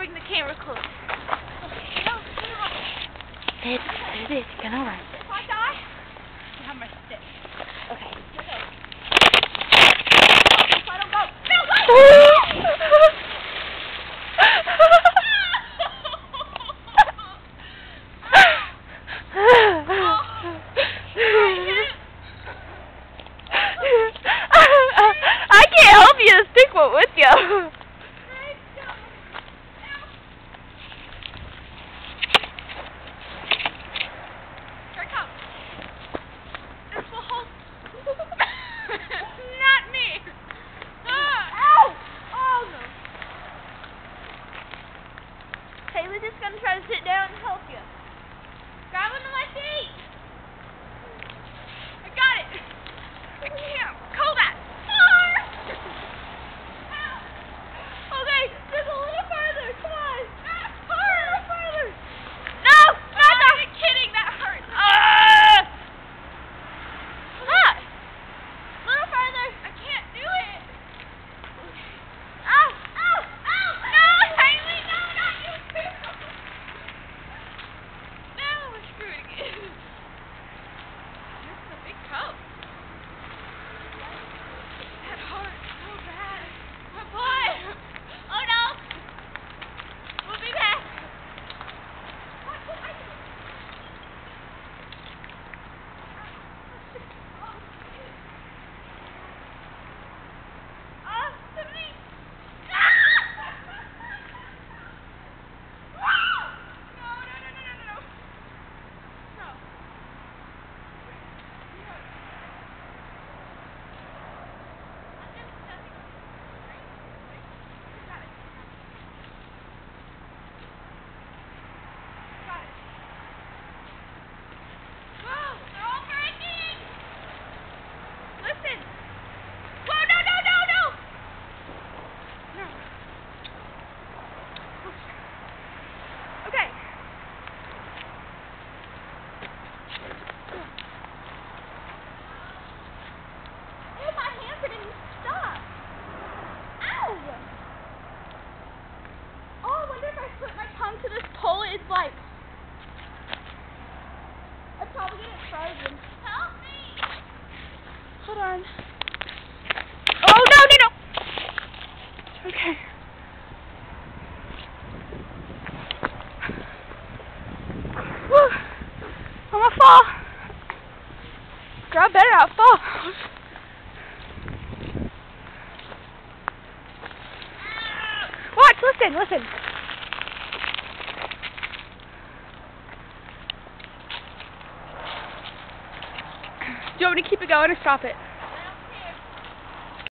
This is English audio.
bring the camera close. Okay, no, It is gonna run. if I die, you have my stick. Okay. If I don't go, no, I can't help you. The stick went with you. not me. Ow! Oh no. Taylor's just gonna try to sit down and help you. Grab onto my feet. I got it. I can't. Call that. Okay, just a little further. Come on. A little further. No, not that. I'm kidding. That hurts. What? A little further. I can't do it. Ow! Ow! Ow! No, Haley, no, not you. Now we're screwed again. That's a big coat. That hurts so bad. My butt. Oh no. We'll be back. To this pole, it's like I'd probably get it frozen. Help me! Hold on. Oh no! Okay. Woo! I'm gonna fall. Girl, I better not fall. Watch, listen. Do you want me to keep it going or stop it?